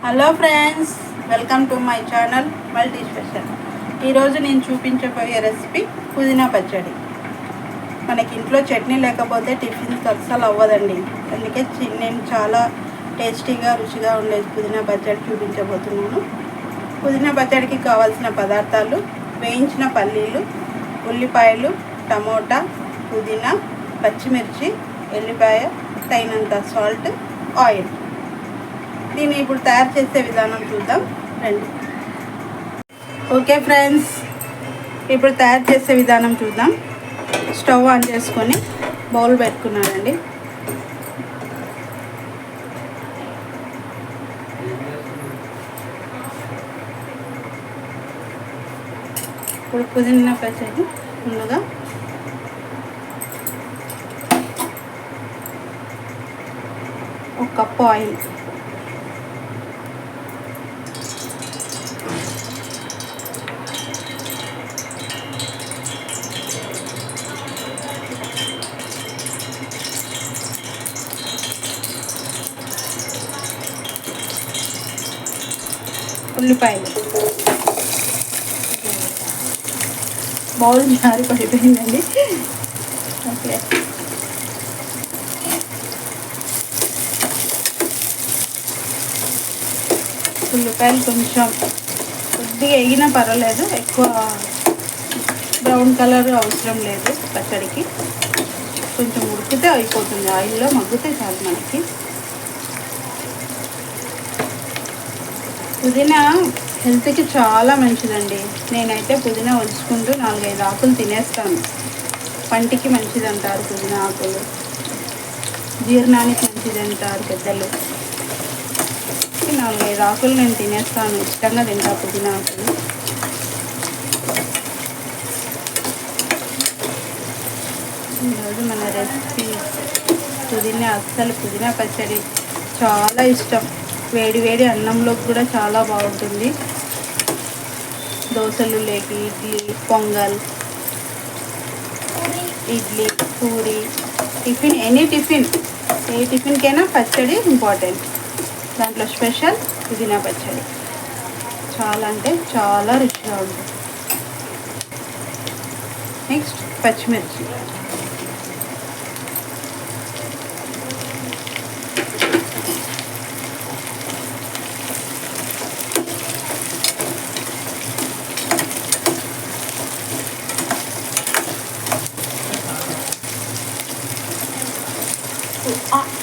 Hello friends, welcome to my channel multi special. ఈరోజు నేను చూపించబోయే రెసిపీ పుదీనా పచ్చడి. మనకి ఇంట్లో చట్నీ లేకపోతే టిఫిన్ అస్సలు అవ్వదండి. అందుకే నేను చాలా టేస్టీగా రుచిగా ఉండే పుదీనా పచ్చడి చూపించబోతున్నాను. పుదీనా పచ్చడికి కావాల్సిన పదార్థాలు: వేయించిన పల్లీలు, ఉల్లిపాయలు, టమోటా, పుదీనా, పచ్చిమిర్చి, ఎల్లిపాయ, తగినంత సాల్ట్, ఆయిల్. దీన్ని ఇప్పుడు తయారు చేసే విధానం చూద్దాం రండి. ఓకే ఫ్రెండ్స్, ఇప్పుడు తయారు చేసే విధానం చూద్దాం. స్టవ్ ఆన్ చేసుకొని బౌల్ పెట్టుకున్నానండి. ఇప్పుడు పుదీనా పచ్చడి ముందుగా ఒక కప్పు ఆయిల్, ఉల్లిపాయలు. బౌల్ జారి పడిపోయిందండి. ఓకే, ఉల్లిపాయలు కొంచెం కొద్దిగా వేగినా పర్వాలేదు, ఎక్కువ బ్రౌన్ కలర్ అవసరం లేదు. పచ్చడికి కొంచెం ఉడికితే అయిపోతుంది, ఆయిల్లో మగ్గితే చాలు మనకి. పుదీనా హెల్త్కి చాలా మంచిదండి. నేనైతే పుదీనా ఒలుచుకుంటూ 4-5 ఆకులు తినేస్తాను. పంటికి మంచిది అంటారు పుదీనా ఆకులు, జీర్ణానికి మంచిది అంటారు పెద్దలు. 4-5 ఆకులు నేను తినేస్తాను, ఇష్టంగా తింటా పుదీనా ఆకులు. ఈరోజు మన రెసిపీ పుదీనా పచ్చడి చాలా ఇష్టం. వేడి వేడి అన్నంలోకి కూడా చాలా బాగుంటుంది. దోశలు లేకి, ఇడ్లీ, పొంగల్, ఇడ్లీ, పూరి, టిఫిన్, ఏ టిఫిన్కైనా పచ్చడి ఇంపార్టెంట్. దాంట్లో స్పెషల్ పుదీనా పచ్చడి. చాలా అంటే చాలా రుచిగా ఉంటుంది. నెక్స్ట్ పచ్చిమిర్చి.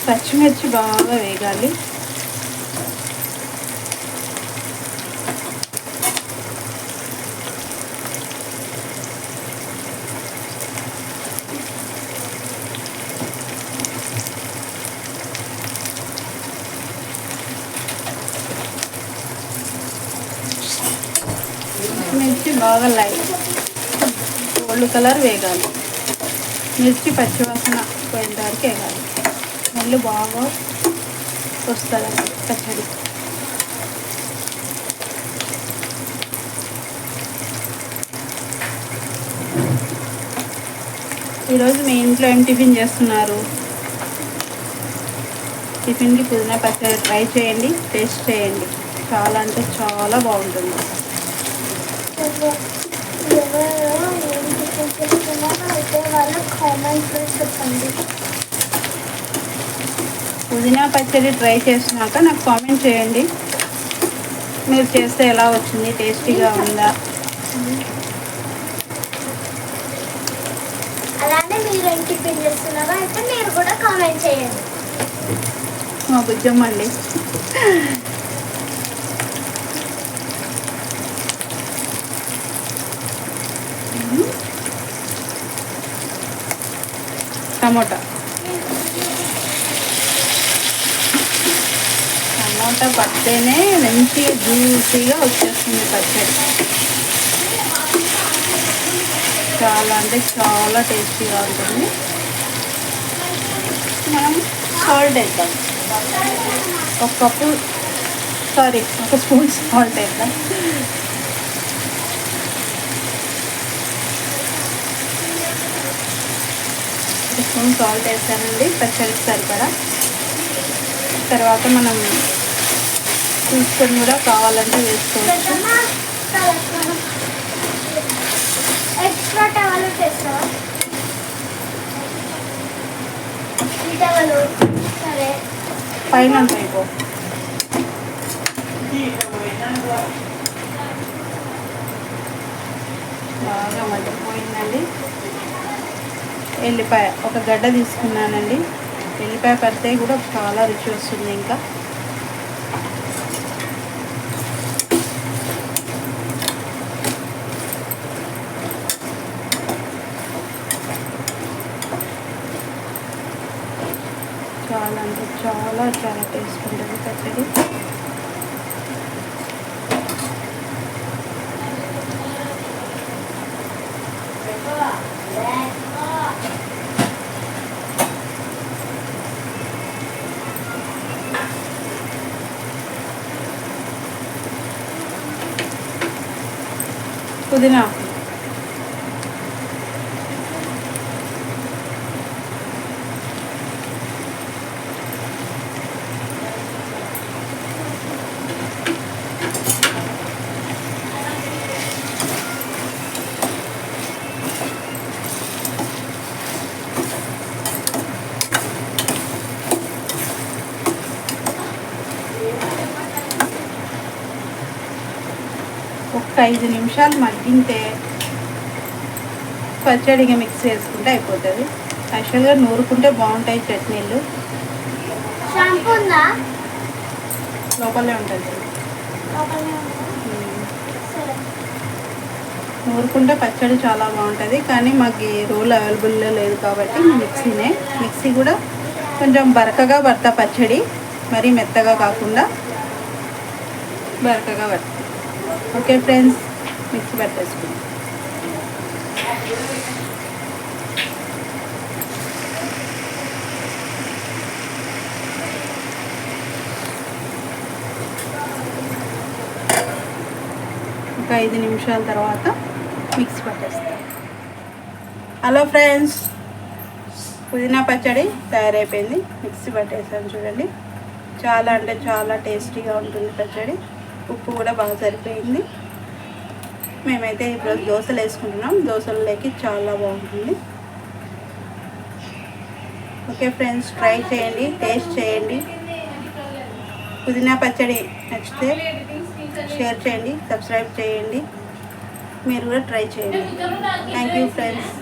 పచ్చిమిర్చి బాగా వేగాలి. మిర్చి బాగా లైట్ గోల్డ్ కలర్ వేగాలి. మిర్చి పచ్చివాసన పోయేంత వరకు వేగాలి. మళ్ళీ బాగా వస్తుంది పచ్చడి. ఈరోజు మీ ఇంట్లో ఏం టిఫిన్ చేస్తున్నారు? టిఫిన్కి పుదీనా పచ్చడి ట్రై చేయండి, టేస్ట్ చేయండి. చాలా అంటే చాలా బాగుంటుంది. పుదీనా పచ్చడి ట్రై చేసినాక నాకు కామెంట్ చేయండి. మీరు చేస్తే ఎలా వచ్చింది, టేస్టీగా ఉందా? అలానే మీరు ఏం టిఫిన్ చేస్తున్నారో అయితే మీరు కూడా కామెంట్ చేయండి. మా బుజ్జమ్మ అండి. టమోటా పడితేనే మంచి జ్యూసీగా వచ్చేస్తుంది పచ్చడి. చాలా అంటే చాలా టేస్టీగా ఉంటుంది. మనం సాల్ట్ వేద్దాం. ఒక స్పూన్ సాల్ట్ వేద్దాం. స్పూన్ సాల్ట్ వేసానండి పచ్చడికి సరిపడా. తర్వాత మనం చూసుకొని కూడా కావాలంటే వేసుకోవచ్చు. ఎక్స్ట్రా టవల్ తెస్తావా? ఈ టవల్ సరే పైన అయిపో. బాగా మగ్గిపోయిందండి. ఎల్లిపాయ ఒక గడ్డ తీసుకున్నానండి. ఎల్లిపాయ పడితే కూడా చాలా రుచి వస్తుంది. ఇంకా చాలా అంటే చాలా చాలా టేస్ట్ ఉంటుంది పచ్చడి. పుదీనా ఒక 5 నిమిషాలు మగ్గితే పచ్చడిగా మిక్స్ చేసుకుంటే అయిపోతుంది. యాక్చువల్గా నూరుకుంటే బాగుంటాయి చట్నీలు. షాంపూ ఉందా? లోపలే ఉంటుంది. సరే నూరుకుంటే పచ్చడి చాలా బాగుంటుంది. కానీ మాకు ఈ రోల్ అవైలబుల్లో లేదు కాబట్టి మిక్సీ కూడా కొంచెం బరకగా పడతా పచ్చడి, మరీ మెత్తగా కాకుండా బరకగా పడతా. ఓకే ఫ్రెండ్స్, మిక్సీ పట్టేసుకుందాం. ఒక 5 నిమిషాల తర్వాత మిక్సీ పట్టేస్తాం. హలో ఫ్రెండ్స్, పుదీనా పచ్చడి తయారైపోయింది. మిక్సీ పట్టేసాను చూడండి. చాలా అంటే చాలా టేస్టీగా ఉంటుంది పచ్చడి. ఉప్పు కూడా బాగా సరిపోయింది. మేమైతే ఇప్పుడు దోశలు వేసుకుంటున్నాం. దోశల్లోకి చాలా బాగుంటుంది. ఓకే ఫ్రెండ్స్, ట్రై చేయండి, టేస్ట్ చేయండి. పుదీనా పచ్చడి నచ్చితే షేర్ చేయండి, సబ్స్క్రైబ్ చేయండి. మీరు కూడా ట్రై చేయండి. Thank you friends.